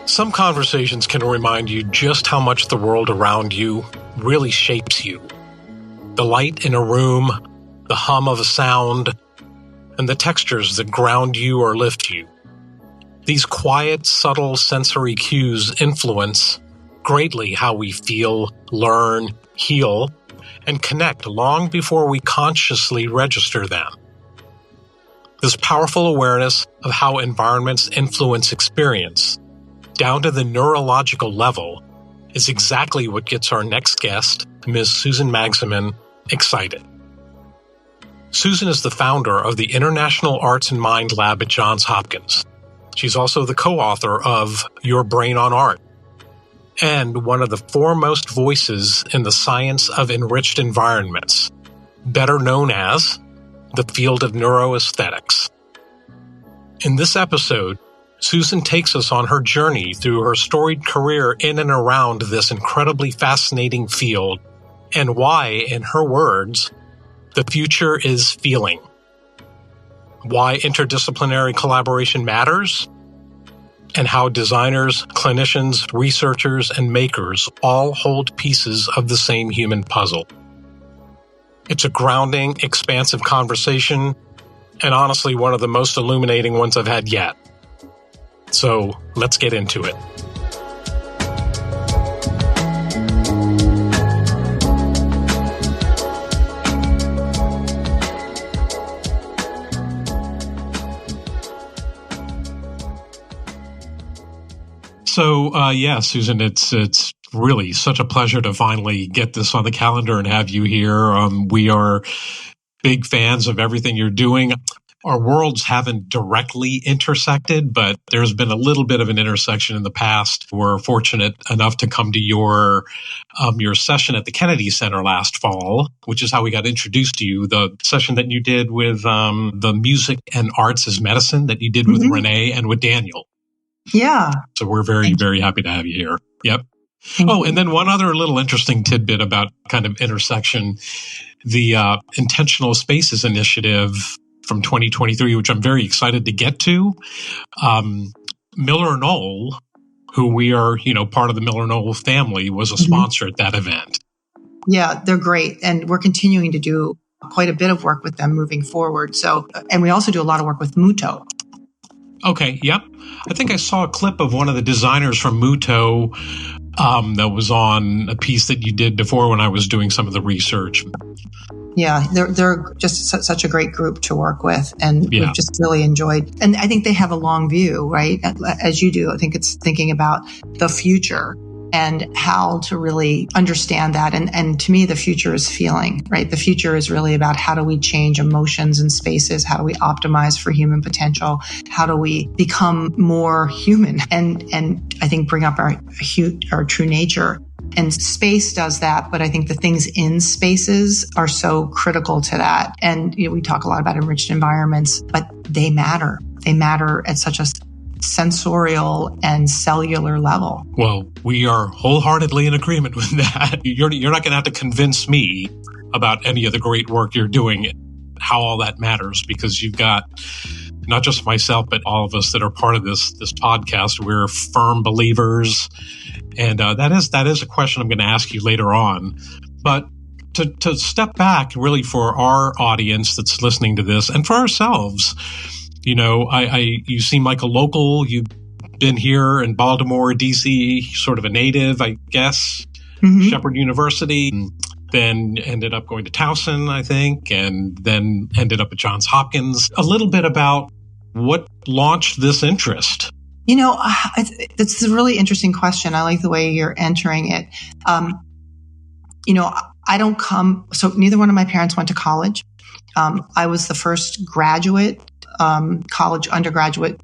Some conversations can remind you just how much the world around you really shapes you. The light in a room, the hum of a sound, and the textures that ground you or lift you. These quiet, subtle sensory cues influence greatly how we feel, learn, heal, and connect long before we consciously register them. This powerful awareness of how environments influence experience, down to the neurological level, is exactly what gets our next guest, Ms. Susan Magsamen, excited. Susan is the founder of the International Arts and Mind Lab at Johns Hopkins. She's also the co-author of Your Brain on Art, and one of the foremost voices in the science of enriched environments, better known as the field of neuroaesthetics. In this episode, Susan takes us on her journey through her storied career in and around this incredibly fascinating field, and why, in her words, the future is feeling. Why interdisciplinary collaboration matters, and how designers, clinicians, researchers, and makers all hold pieces of the same human puzzle. It's a grounding, expansive conversation, and honestly one of the most illuminating ones I've had yet. So let's get into it. So, Susan, it's really such a pleasure to finally get this on the calendar and have you here. We are big fans of everything you're doing. Our worlds haven't directly intersected, but there's been a little bit of an intersection in the past. We're fortunate enough to come to your session at the Kennedy Center last fall, which is how we got introduced to you. The session that you did with the Music and Arts as Medicine that you did with Renee and with Daniel. Yeah. So we're very, very happy to have you here. Yep. And then one other little interesting tidbit about kind of intersection, the Intentional Spaces Initiative from 2023, which I'm very excited to get to. Miller Knoll, who we are, part of the Miller Knoll family, was a sponsor at that event. Yeah, they're great. And we're continuing to do quite a bit of work with them moving forward. So, and we also do a lot of work with Muto. Okay, yep. I think I saw a clip of one of the designers from Muto that was on a piece that you did before when I was doing some of the research. Yeah, they're just such a great group to work with, and we've just really enjoyed. And I think they have a long view, right? As you do. I think it's thinking about the future and how to really understand that. And to me, the future is feeling, right? The future is really about how do we change emotions and spaces? How do we optimize for human potential? How do we become more human? And I think bring up our true nature. And space does that, but I think the things in spaces are so critical to that. And we talk a lot about enriched environments, but they matter. They matter at such a sensorial and cellular level. Well, we are wholeheartedly in agreement with that. You're not going to have to convince me about any of the great work you're doing, how all that matters, because you've got not just myself, but all of us that are part of this podcast. We're firm believers. And that is a question I'm going to ask you later on. But to step back really for our audience that's listening to this and for ourselves, you seem like a local. You've been here in Baltimore, D.C., sort of a native, I guess, Shepherd University, then ended up going to Towson, I think, and then ended up at Johns Hopkins. A little bit about what launched this interest. It's a really interesting question. I like the way you're entering it. So neither one of my parents went to college. I was the first graduate, college undergraduate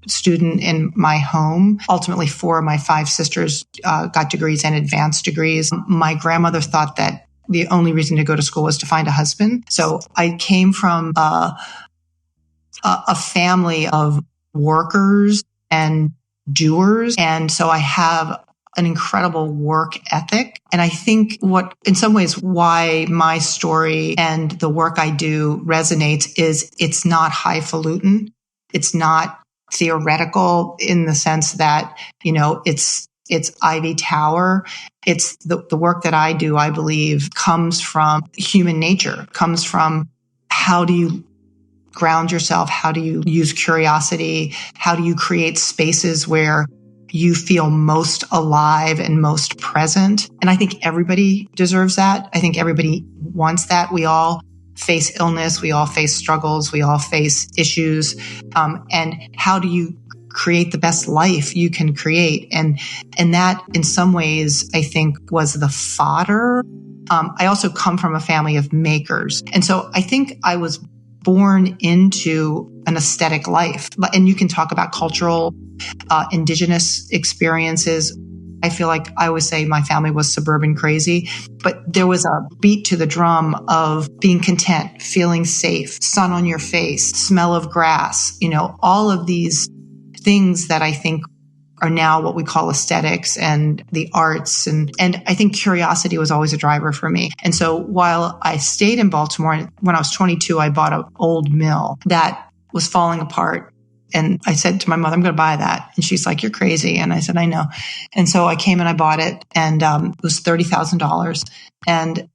student in my home. Ultimately, 4 of my 5 sisters got degrees and advanced degrees. My grandmother thought that the only reason to go to school was to find a husband. So I came from a family of workers and doers. And so I have an incredible work ethic. And I think in some ways, why my story and the work I do resonates is it's not highfalutin. It's not theoretical in the sense that, it's Ivy Tower. It's the work that I do, I believe, comes from human nature, comes from how do you ground yourself? How do you use curiosity? How do you create spaces where you feel most alive and most present? And I think everybody deserves that. I think everybody wants that. We all face illness. We all face struggles. We all face issues. And how do you create the best life you can create? And that, in some ways, I think was the fodder. I also come from a family of makers. And so I think I was born into an aesthetic life. And you can talk about cultural, indigenous experiences. I feel like I always say my family was suburban crazy, but there was a beat to the drum of being content, feeling safe, sun on your face, smell of grass, all of these things that I think are now what we call aesthetics and the arts. And I think curiosity was always a driver for me. And so while I stayed in Baltimore, when I was 22, I bought an old mill that was falling apart. And I said to my mother, I'm going to buy that. And she's like, you're crazy. And I said, I know. And so I came and I bought it, and it was $30,000. And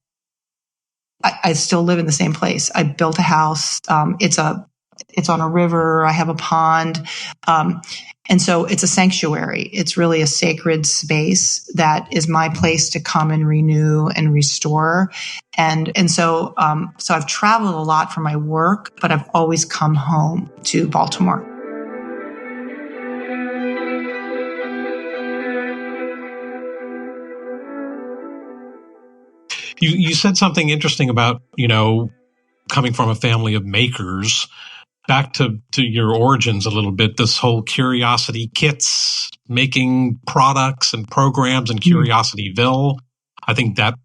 I still live in the same place. I built a house. It's on a river. I have a pond. And so it's a sanctuary. It's really a sacred space that is my place to come and renew and restore. And so I've traveled a lot for my work, but I've always come home to Baltimore. You said something interesting about, coming from a family of makers. Back to your origins a little bit, this whole Curiosity Kits, making products and programs in Curiosityville. I think that,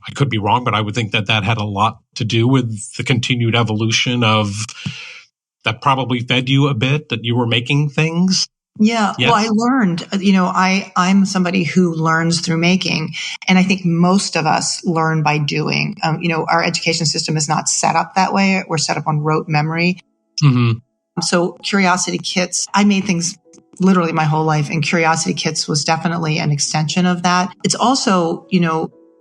I could be wrong, but I would think that had a lot to do with the continued evolution of, that probably fed you a bit, that you were making things. Yeah. Yes. Well, I learned, I'm somebody who learns through making. And I think most of us learn by doing. Our education system is not set up that way. We're set up on rote memory. Mm-hmm. So Curiosity Kits, I made things literally my whole life, and Curiosity Kits was definitely an extension of that. It's also,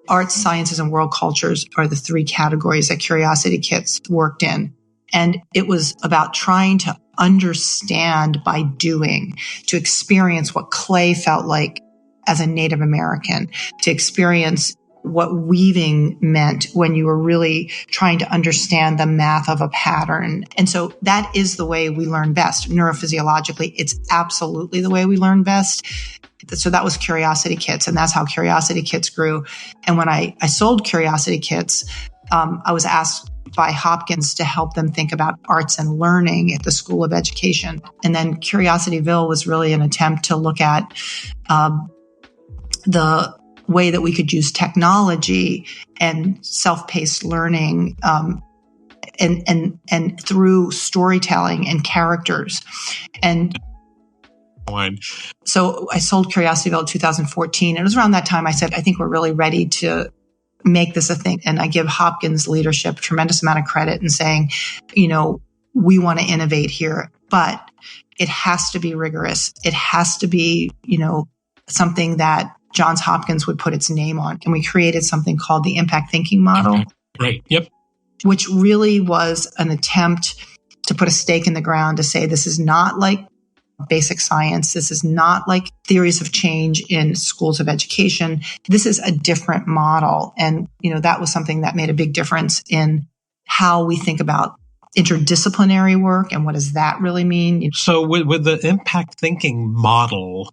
arts, sciences, and world cultures are the three categories that Curiosity Kits worked in. And it was about trying to understand by doing, to experience what clay felt like as a Native American, to experience what weaving meant when you were really trying to understand the math of a pattern. And so that is the way we learn best. Neurophysiologically, it's absolutely the way we learn best. So that was Curiosity Kits, and that's how Curiosity Kits grew. And when I sold Curiosity Kits, I was asked by Hopkins to help them think about arts and learning at the School of Education. And then Curiosityville was really an attempt to look at the way that we could use technology and self-paced learning, and through storytelling and characters. And so I sold Curiosityville in 2014. It was around that time I said, I think we're really ready to make this a thing. And I give Hopkins leadership a tremendous amount of credit in saying, we want to innovate here, but it has to be rigorous. It has to be, something that Johns Hopkins would put its name on. And we created something called the impact thinking model. Okay. Right. Yep. Which really was an attempt to put a stake in the ground to say, this is not like basic science. This is not like theories of change in schools of education. This is a different model. And, that was something that made a big difference in how we think about interdisciplinary work and what does that really mean. So with the impact thinking model,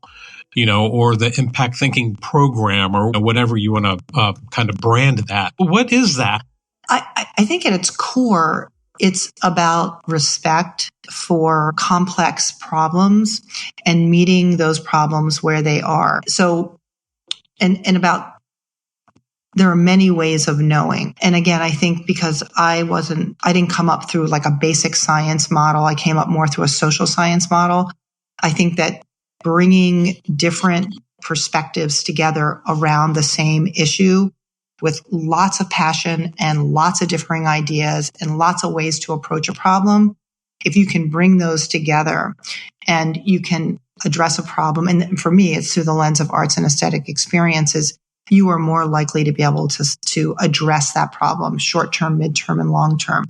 or the impact thinking program, or whatever you want to kind of brand that, what is that? I think at its core, it's about respect for complex problems and meeting those problems where they are. So, and about, there are many ways of knowing. And again, I think because I didn't come up through like a basic science model. I came up more through a social science model. I think that bringing different perspectives together around the same issue with lots of passion and lots of differing ideas and lots of ways to approach a problem. If you can bring those together and you can address a problem, and for me, it's through the lens of arts and aesthetic experiences, you are more likely to be able to address that problem, short-term, mid-term, and long-term.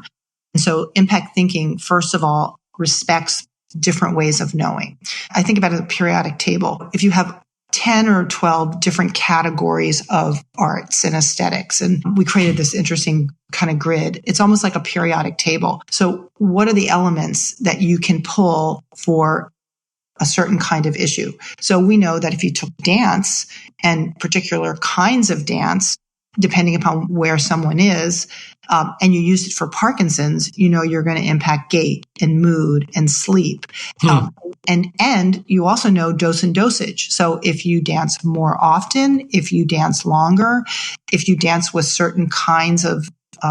And so impact thinking, first of all, respects different ways of knowing. I think about a periodic table. If you have 10 or 12 different categories of arts and aesthetics, and we created this interesting kind of grid, it's almost like a periodic table. So what are the elements that you can pull for a certain kind of issue? So we know that if you took dance and particular kinds of dance, depending upon where someone is, and you used it for Parkinson's, you're going to impact gait and mood and sleep. And you also know dose and dosage. So if you dance more often, if you dance longer, if you dance with certain kinds of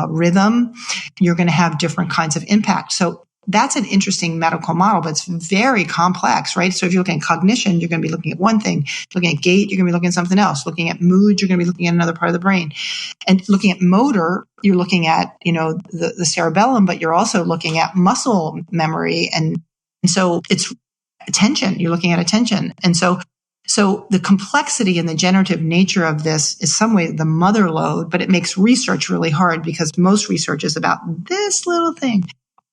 rhythm, you're going to have different kinds of impact. So that's an interesting medical model, but it's very complex, right? So if you're looking at cognition, you're going to be looking at one thing. Looking at gait, you're going to be looking at something else. Looking at mood, you're going to be looking at another part of the brain. And looking at motor, you're looking at, the cerebellum, but you're also looking at muscle memory. And so it's attention. You're looking at attention. And so the complexity and the generative nature of this is some way the mother lode, but it makes research really hard because most research is about this little thing.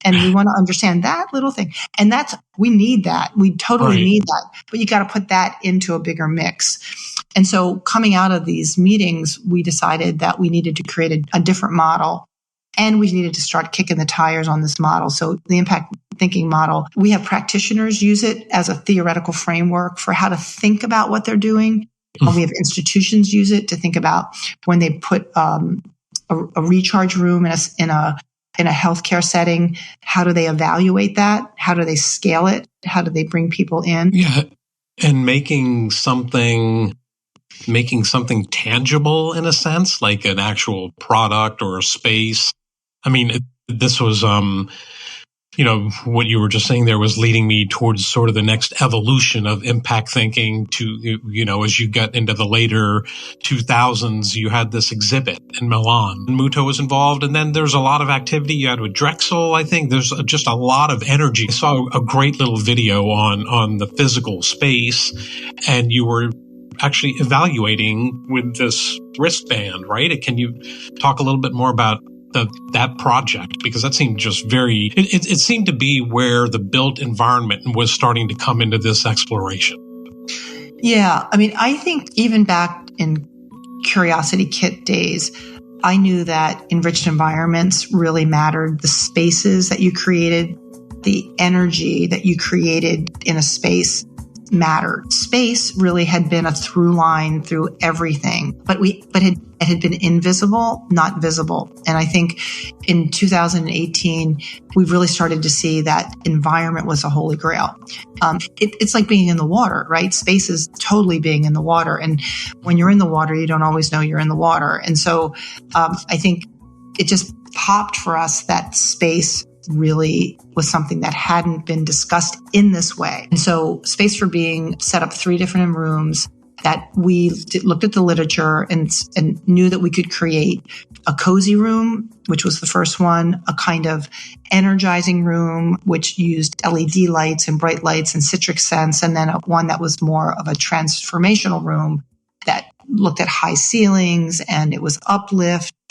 And we want to understand that little thing. And we need that. We totally need that. But you got to put that into a bigger mix. And so coming out of these meetings, we decided that we needed to create a different model. And we needed to start kicking the tires on this model. So the impact thinking model, we have practitioners use it as a theoretical framework for how to think about what they're doing. We have institutions use it to think about when they put a recharge room in a healthcare setting, how do they evaluate that? How do they scale it? How do they bring people in? Yeah. And making something tangible in a sense, like an actual product or a space. I mean, this was, what you were just saying there was leading me towards sort of the next evolution of impact thinking to, as you got into the later 2000s, you had this exhibit in Milan. Muto was involved, and then there's a lot of activity you had with Drexel, I think. There's just a lot of energy. I saw a great little video on the physical space, and you were actually evaluating with this wristband, right? Can you talk a little bit more about that project, because that seemed just it seemed to be where the built environment was starting to come into this exploration. Yeah. I mean, I think even back in Curiosity Kit days, I knew that enriched environments really mattered. The spaces that you created, the energy that you created in a space mattered. Space really had been a through line through everything, but it had been invisible, not visible. And I think in 2018, we really started to see that environment was a holy grail. It's like being in the water, right? Space is totally being in the water. And when you're in the water, you don't always know you're in the water. And so I think it just popped for us that space really was something that hadn't been discussed in this way. And so Space for Being set up 3 different rooms that we looked at the literature and knew that we could create a cozy room, which was the first one, a kind of energizing room, which used LED lights and bright lights and citric scents, and then one that was more of a transformational room that looked at high ceilings and it was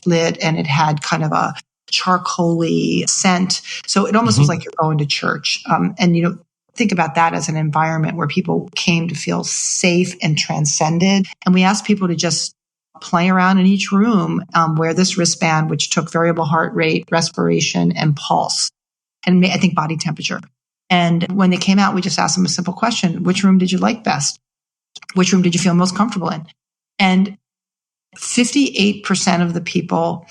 lit and it had kind of a charcoaly scent. So it almost was like you're going to church. And think about that as an environment where people came to feel safe and transcended. And we asked people to just play around in each room, wear this wristband, which took variable heart rate, respiration, and pulse, and I think body temperature. And when they came out, we just asked them a simple question: which room did you like best? Which room did you feel most comfortable in? And 58% of the people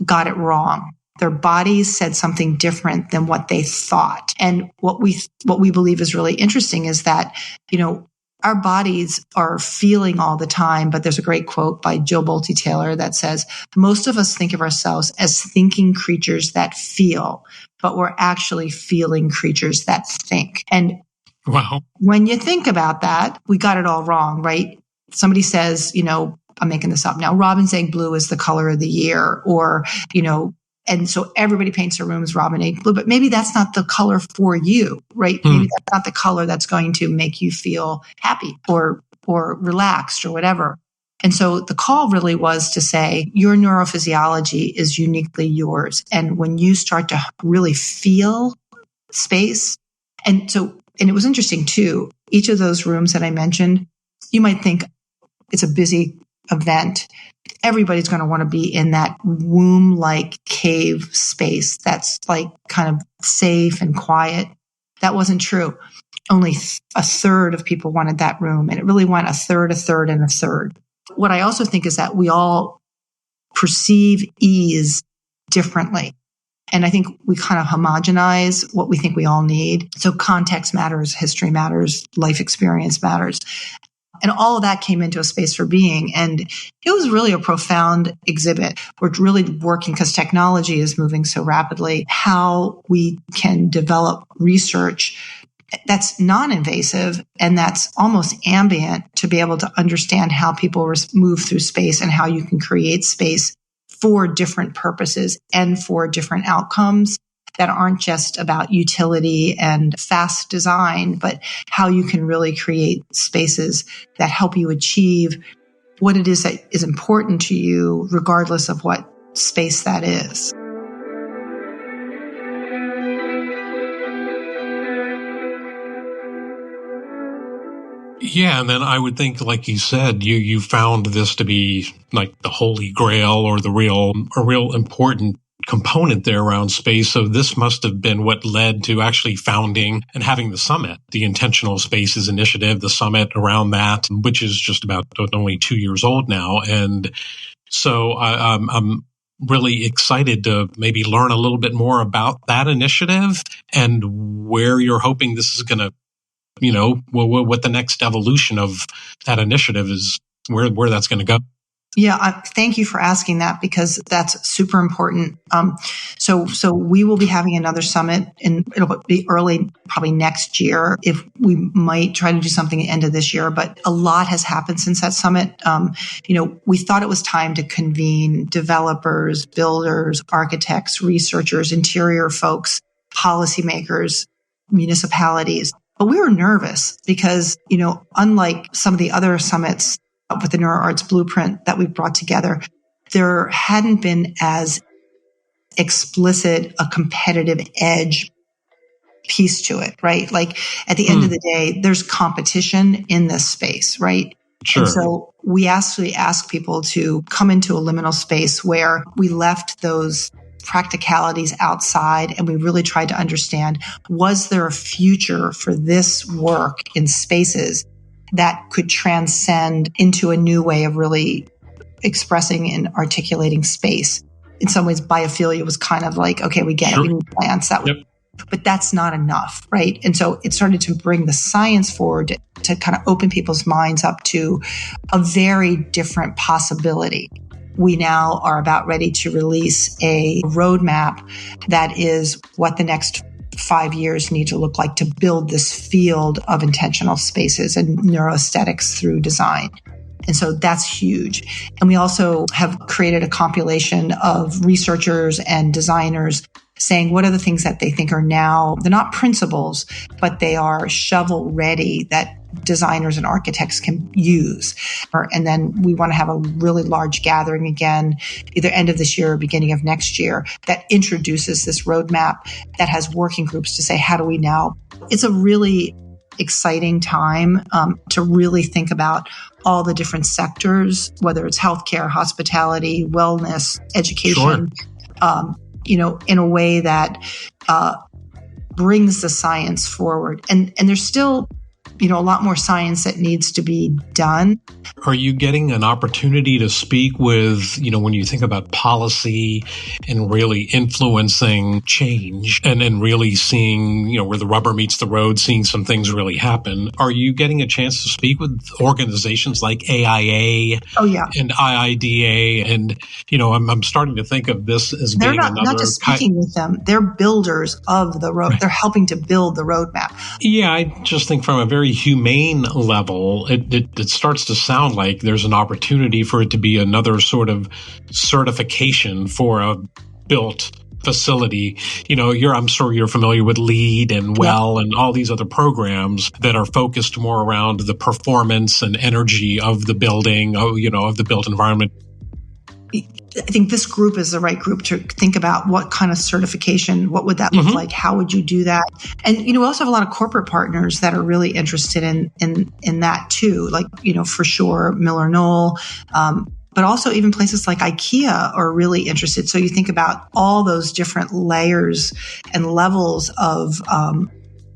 got it wrong. Their bodies said something different than what they thought. And what we believe is really interesting is that, our bodies are feeling all the time, but there's a great quote by Jill Bolte Taylor that says, most of us think of ourselves as thinking creatures that feel, but we're actually feeling creatures that think. And wow, when you think about that, we got it all wrong, right? somebody says, I'm making this up now, robin's egg blue is the color of the year, or, and so everybody paints their rooms robin egg blue, but maybe that's not the color for you, right? Maybe that's not the color that's going to make you feel happy or relaxed or whatever. And so the call really was to say, your neurophysiology is uniquely yours. And when you start to really feel space, and it was interesting too, each of those rooms that I mentioned, you might think it's a busy event. Everybody's going to want to be in that womb-like cave space that's like kind of safe and quiet. That wasn't true. Only a third of people wanted that room, and it really went a third, and a third. What I also think is that we all perceive ease differently. And I think we kind of homogenize what we think we all need. So context matters, history matters, life experience matters. And all of that came into a space for being. And it was really a profound exhibit. We're really working, because technology is moving so rapidly, how we can develop research that's non-invasive and that's almost ambient to be able to understand how people move through space and how you can create space for different purposes and for different outcomes that aren't just about utility and fast design, but how you can really create spaces that help you achieve what it is that is important to you, regardless of what space that is. Yeah, and then I would think, like you said, you found this to be like the holy grail or a real important component there around space. So this must have been what led to actually founding and having the summit, the Intentional Spaces Initiative, the summit around that, which is just about only 2 years old now. And so I'm really excited to maybe learn a little bit more about that initiative and where you're hoping this is going to, what the next evolution of that initiative is, where that's going to go. Yeah, thank you for asking that, because that's super important. So we will be having another summit, and it'll be early, probably next year. If we might try to do something at the end of this year, but a lot has happened since that summit. We thought it was time to convene developers, builders, architects, researchers, interior folks, policymakers, municipalities. But we were nervous because, unlike some of the other summits with the NeuroArts blueprint that we brought together, there hadn't been as explicit a competitive edge piece to it, right? Like at the end of the day, there's competition in this space, right? Sure. And so we actually asked people to come into a liminal space where we left those practicalities outside, and we really tried to understand, was there a future for this work in spaces that could transcend into a new way of really expressing and articulating space? In some ways, biophilia was kind of like, okay, we get it, we need plants. But that's not enough, right? And so it started to bring the science forward to kind of open people's minds up to a very different possibility. We now are about ready to release a roadmap that is what the next 5 years need to look like to build this field of intentional spaces and neuroaesthetics through design. And so that's huge. And we also have created a compilation of researchers and designers saying what are the things that they think are now, they're not principles, but they are shovel ready that designers and architects can use. And then we want to have a really large gathering again, either end of this year or beginning of next year, that introduces this roadmap that has working groups to say, how do we now? It's a really exciting time to really think about all the different sectors, whether it's healthcare, hospitality, wellness, education, in a way that brings the science forward. And there's still a lot more science that needs to be done. Are you getting an opportunity to speak with, when you think about policy and really influencing change and really seeing, where the rubber meets the road, seeing some things really happen? Are you getting a chance to speak with organizations like AIA and IIDA? And, I'm starting to think of this as being another... They're not just speaking with them. They're builders of the road. Right. They're helping to build the roadmap. Yeah, I just think from a very very humane level, it starts to sound like there's an opportunity for it to be another sort of certification for a built facility. I'm sure you're familiar with LEED and WELL and all these other programs that are focused more around the performance and energy of the building, of the built environment. I think this group is the right group to think about what kind of certification, what would that look like? How would you do that? And, we also have a lot of corporate partners that are really interested in that too. Like, for sure, Miller Knoll, but also even places like IKEA are really interested. So you think about all those different layers and levels of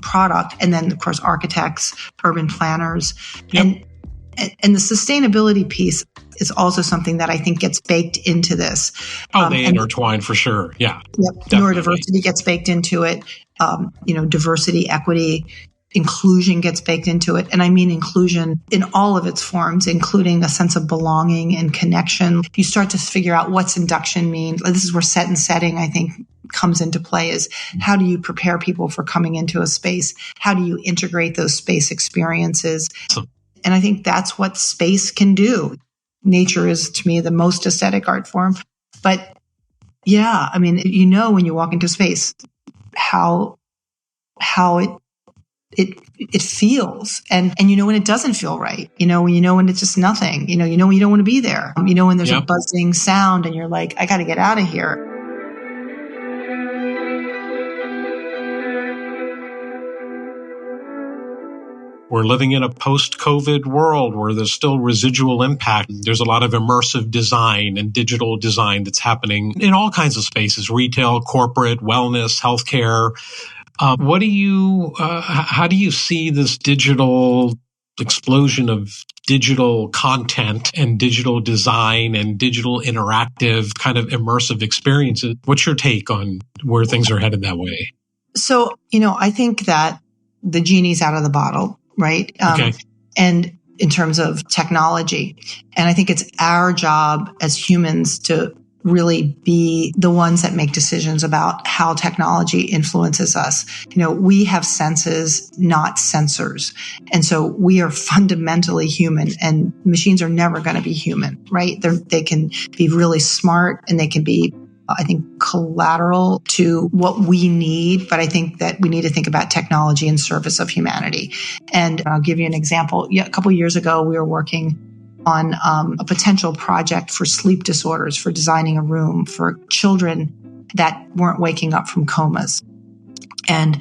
product. And then, of course, architects, urban planners, and the sustainability piece is also something that I think gets baked into this. They intertwine for sure. Yeah. Yep. Neurodiversity gets baked into it. Diversity, equity, inclusion gets baked into it. And I mean inclusion in all of its forms, including a sense of belonging and connection. You start to figure out what's induction mean. This is where set and setting, I think, comes into play, is how do you prepare people for coming into a space? How do you integrate those space experiences? And I think that's what space can do. Nature is, to me, the most aesthetic art form. But yeah, I mean, when you walk into space, how it feels. And when it doesn't feel right, when it's just nothing, when you don't want to be there, when there's a buzzing sound and you're like, I got to get out of here. We're living in a post-COVID world where there's still residual impact. There's a lot of immersive design and digital design that's happening in all kinds of spaces: retail, corporate, wellness, healthcare. How do you see this digital explosion of digital content and digital design and digital interactive kind of immersive experiences? What's your take on where things are headed that way? So, I think that the genie's out of the bottle. Right. And in terms of technology. And I think it's our job as humans to really be the ones that make decisions about how technology influences us. We have senses, not sensors. And so we are fundamentally human, and machines are never going to be human, right? They can be really smart, and they can be, I think, collateral to what we need. But I think that we need to think about technology in service of humanity. And I'll give you an example. A couple of years ago, we were working on a potential project for sleep disorders, for designing a room for children that weren't waking up from comas. And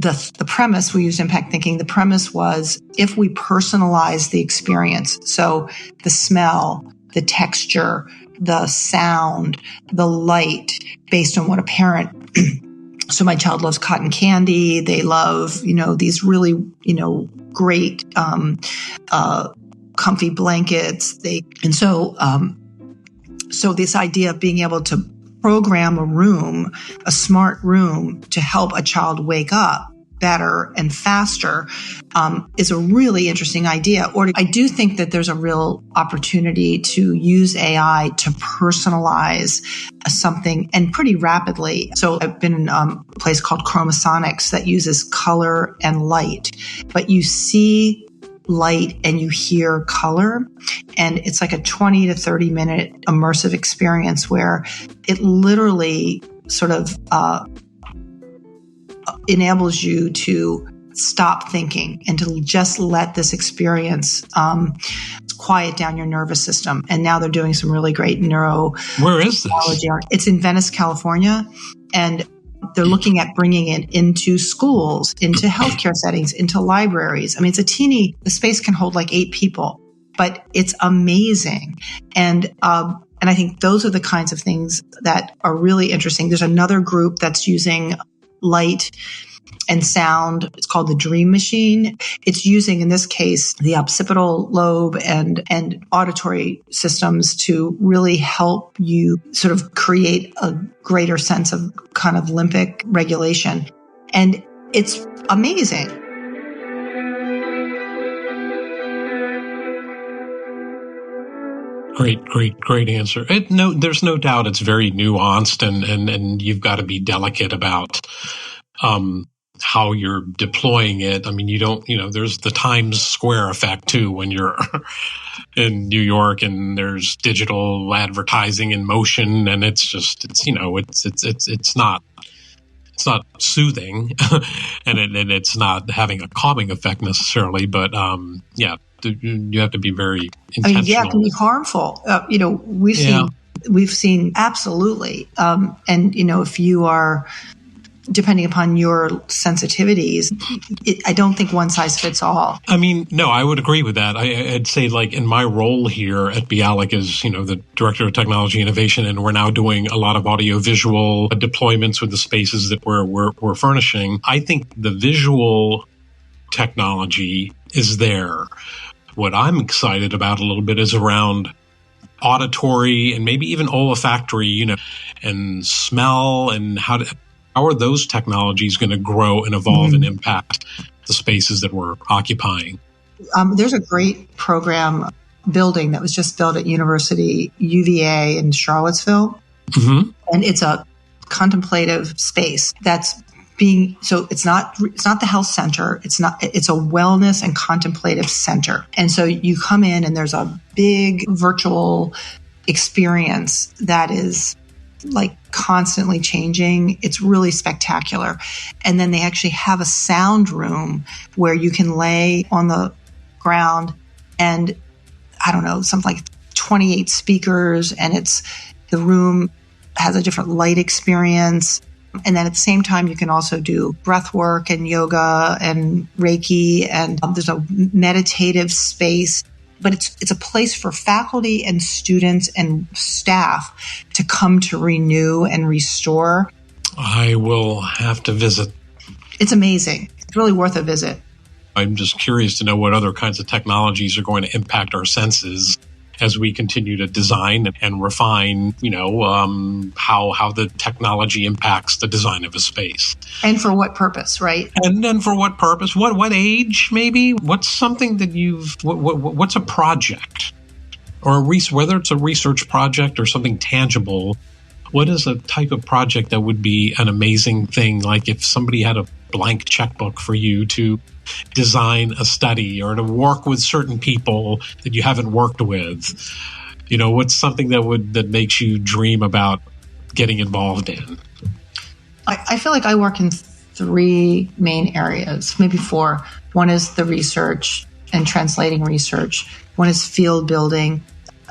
the premise, we used impact thinking, the premise was, if we personalize the experience, so the smell, the texture, the sound, the light, based on what a parent, so my child loves cotton candy. They love, these really, great, comfy blankets. So this idea of being able to program a smart room to help a child wake up better and faster, is a really interesting idea. Or I do think that there's a real opportunity to use AI to personalize something, and pretty rapidly. So I've been in a place called Chromosonics that uses color and light, but you see light and you hear color, and it's like a 20 to 30 minute immersive experience where it literally sort of enables you to stop thinking and to just let this experience quiet down your nervous system. And now they're doing some really great Where is this? It's in Venice, California, and they're looking at bringing it into schools, into healthcare settings, into libraries. I mean, the space can hold like 8 people, but it's amazing. And I think those are the kinds of things that are really interesting. There's another group that's using light and sound. It's called the Dream Machine. It's using, in this case, the occipital lobe and auditory systems to really help you sort of create a greater sense of kind of limbic regulation. And it's amazing. Great answer. There's no doubt it's very nuanced, and you've got to be delicate about how you're deploying it. I mean, there's the Times Square effect too when you're in New York and there's digital advertising in motion, and it's not soothing and it's not having a calming effect necessarily, but you have to be very intentional. I mean, it can be harmful. We've seen absolutely. And if you are, depending upon your sensitivities, I don't think one size fits all. I mean, no, I would agree with that. I'd say, like, in my role here at Bialik as, the Director of Technology Innovation, and we're now doing a lot of audiovisual deployments with the spaces that we're furnishing. I think the visual technology is there. What I'm excited about a little bit is around auditory and maybe even olfactory, and smell, and how are those technologies going to grow and evolve and impact the spaces that we're occupying? There's a great program building that was just built at University UVA in Charlottesville. Mm-hmm. And it's a contemplative space that's so it's not the health center. It's a wellness and contemplative center. And so you come in and there's a big virtual experience that is like constantly changing. It's really spectacular. And then they actually have a sound room where you can lay on the ground and something like 28 speakers, and the room has a different light experience. And then at the same time, you can also do breath work and yoga and Reiki, and there's a meditative space. But it's a place for faculty and students and staff to come to renew and restore. I will have to visit. It's amazing. It's really worth a visit. I'm just curious to know what other kinds of technologies are going to impact our senses as we continue to design and refine, how the technology impacts the design of a space. And for what purpose, right? And then for what purpose? What age, maybe? What's something that what's a project? Or whether it's a research project or something tangible, what is a type of project that would be an amazing thing? Like if somebody had a blank checkbook for you to design a study or to work with certain people that you haven't worked with, what's something that makes you dream about getting involved in? I feel like I work in three main areas, maybe four. One is the research and translating research. One is field building.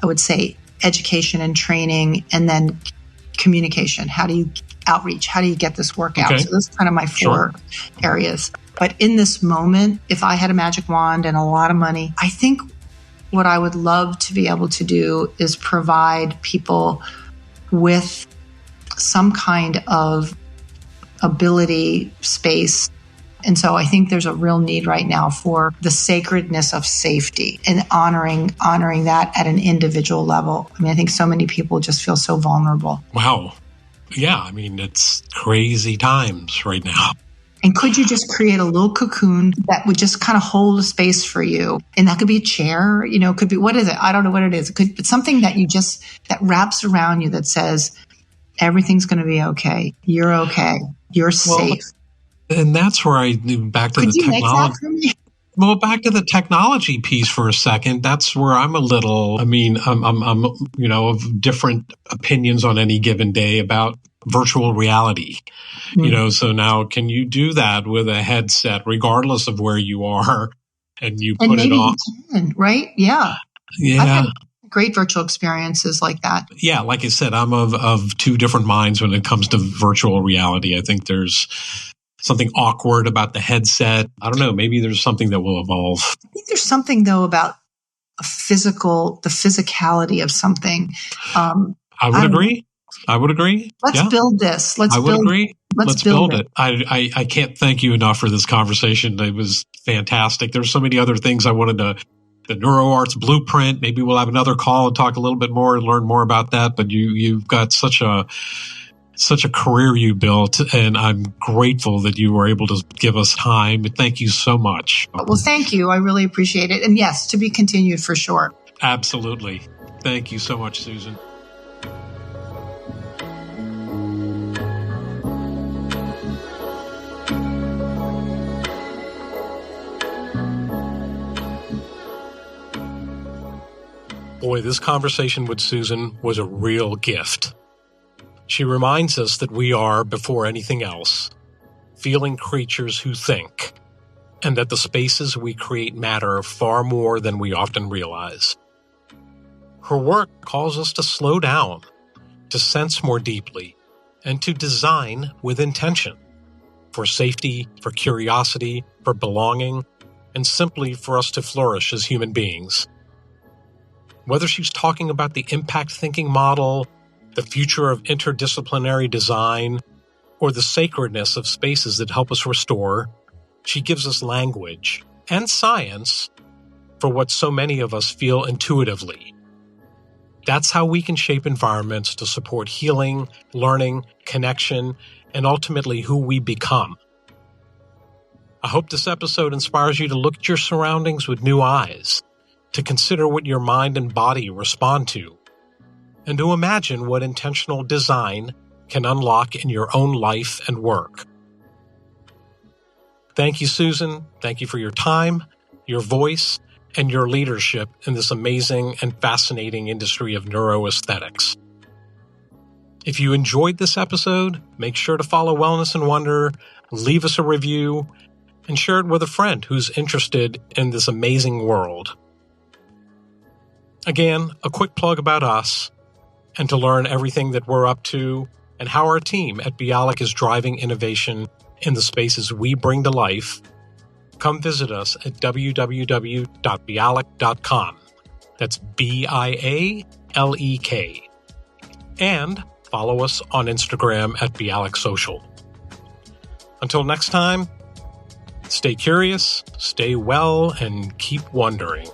I would say education and training, and then communication. How do you outreach? How do you get this work out? Okay. So those are kind of my four areas. But in this moment, if I had a magic wand and a lot of money, I think what I would love to be able to do is provide people with some kind of ability space. And so I think there's a real need right now for the sacredness of safety and honoring that at an individual level. I mean, I think so many people just feel so vulnerable. Wow. Yeah. I mean, it's crazy times right now. And could you just create a little cocoon that would just kind of hold a space for you? And that could be a chair, could be, what is it? I don't know what it is. It's something that that wraps around you that says, everything's going to be okay. You're okay. You're safe. And that's where back to could the you technology. Make that for me? Well, back to the technology piece for a second. That's where I'm a little, I'm of different opinions on any given day about virtual reality. Mm-hmm. So now can you do that with a headset, regardless of where you are, and you put it on? You can, right? Yeah. Yeah. I've had great virtual experiences like that. Yeah. Like I said, I'm of two different minds when it comes to virtual reality. I think there's something awkward about the headset. I don't know. Maybe there's something that will evolve. I think there's something, though, about the physicality of something. I would agree. Let's build this. Let's build it. I can't thank you enough for this conversation. It was fantastic. There's so many other things I wanted to, the NeuroArts Blueprint. Maybe we'll have another call and talk a little bit more and learn more about that. But you've got such a career you built, and I'm grateful that you were able to give us time. Thank you so much. Well, thank you. I really appreciate it. And yes, to be continued for sure. Absolutely. Thank you so much, Susan. Boy, this conversation with Susan was a real gift. She reminds us that we are, before anything else, feeling creatures who think, and that the spaces we create matter far more than we often realize. Her work calls us to slow down, to sense more deeply, and to design with intention, for safety, for curiosity, for belonging, and simply for us to flourish as human beings. Whether she's talking about the impact thinking model, the future of interdisciplinary design, or the sacredness of spaces that help us restore, she gives us language and science for what so many of us feel intuitively. That's how we can shape environments to support healing, learning, connection, and ultimately who we become. I hope this episode inspires you to look at your surroundings with new eyes, to consider what your mind and body respond to, and to imagine what intentional design can unlock in your own life and work. Thank you, Susan. Thank you for your time, your voice, and your leadership in this amazing and fascinating industry of neuroaesthetics. If you enjoyed this episode, make sure to follow Wellness and Wonder, leave us a review, and share it with a friend who's interested in this amazing world. Again, a quick plug about us, and to learn everything that we're up to and how our team at Bialik is driving innovation in the spaces we bring to life, come visit us at www.bialik.com. That's BIALEK. And follow us on Instagram at Bialik Social. Until next time, stay curious, stay well, and keep wondering.